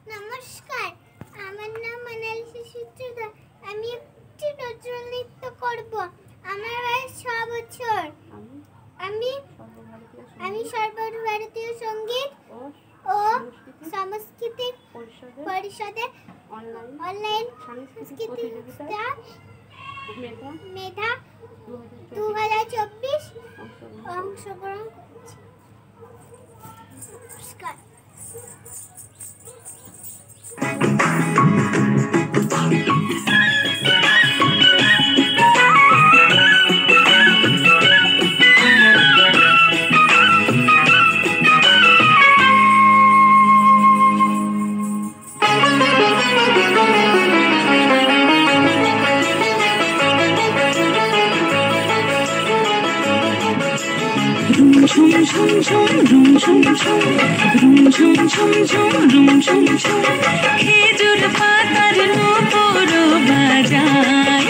নমস্কার, আমার নাম মোনালিসা সূত্রধর। আমি একটি নজরুল নৃত্য করব। আমার বয়স 6 বছর। আমি সর্বভারতীয় সঙ্গীত ও সাংস্কৃতিক পরিষদের অনলাইন সাংস্কৃতিক মেধা 2024 অংশগ্রহণ করছি। নমস্কার। খেজুর পাতার নূপুর বাজায়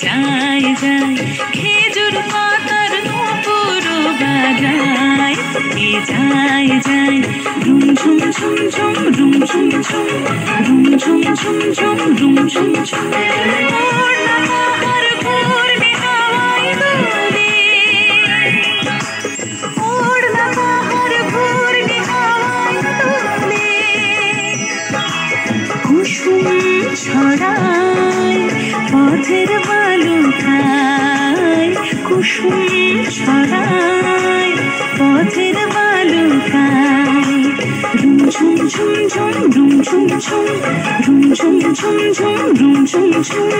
যায় যায়, খেজুর পাতার নূপুর বাজায় যায় যায়, রুম ঝুম ঝুম ঝুম রুম ঝুম ঝুম রুম ঝুম ঝুম ঝুম রুম ঝুম ঝুম। ছড়ায় পথের বালুকায়, কুসুম ছড়ায় পথের বালুকায়, রুম ঝুম ঝুম ঝুম রুম ঝুম ঝুম রুম ঝুম ঝুম ঝুম রুম ঝুম ঝুম।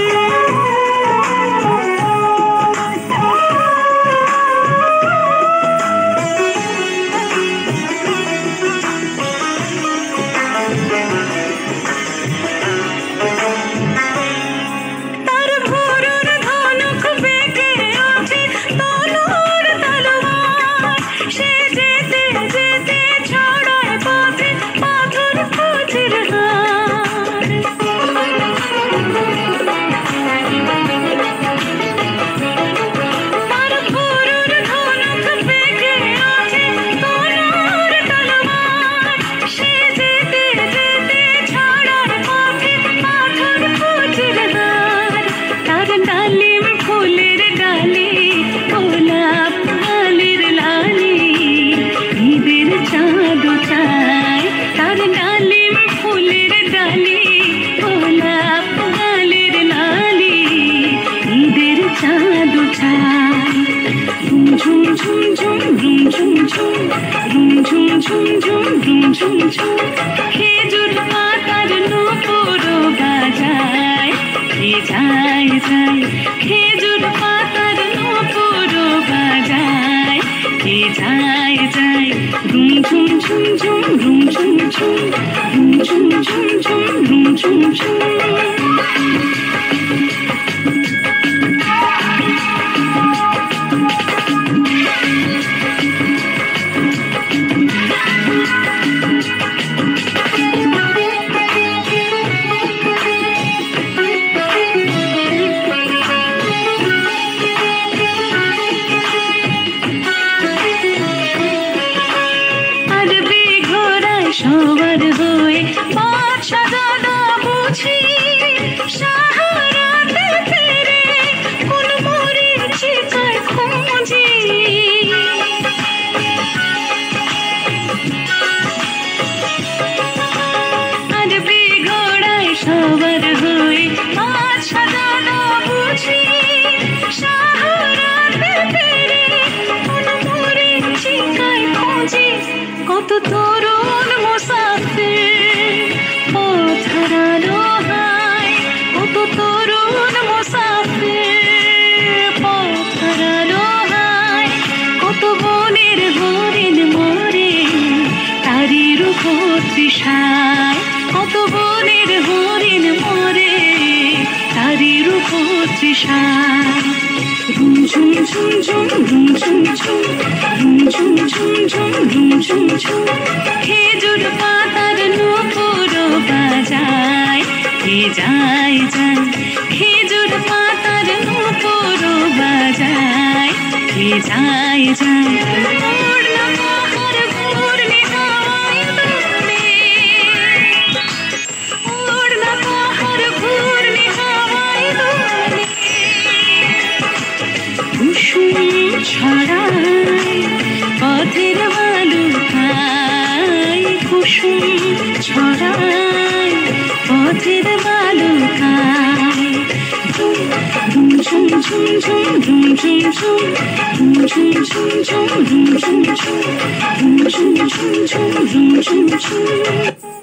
খেজুর পাতার নূপুর বাজায় যায় যায়, খেজুর পাতার নূপুর বাজায় যায় যায়, রুম ঝুম ঝুম ঝুম রুম ঝুম ঝুম রুম ঝুম ঝুম ঝুম রুম ঝুম ঝুম। সবার হয়ে পাঠ সাজানো বুঝি, সাহারাতে ফিরে কোন মরীচিকায় খুঁজি, আর বেঘোড়ায় সবার হয়ে পাঠ সাজানো বুঝি, সাহারাতে ফিরে কোন মরীচিকায় খুঁজি। কত তরুণ মুসাফির পথ হারানো হায়, কত তরুণ মুসাফির পথ হারানো হায়, কত বনের হরিণ মরে তারই রূপ তৃষায়, কত বনের হরিণ মরে তারই রূপ তৃষায়, রুম ঝুম ঝুম ঝুম রুম ঝুম ঝুম রুম ঝুম ঝুম ঝুম রুম ঝুম ঝুম। খেজুর পাতার নূপুর বাজায় যায় যায়, খেজুর পাতার নূপুর বাজায় যায় যায়। ছড়ায় পথের বালুকায় কুসুম ছড়ায় পথের বালুকায় ঝুম ঝুম ঝুম ঝুম ঝুম ঝুম ঝুম ঝুম ঝুম ঝুম ঝুম ঝুম ঝুম ঝুম ঝুম ঝুম ঝুম ঝুম ঝুম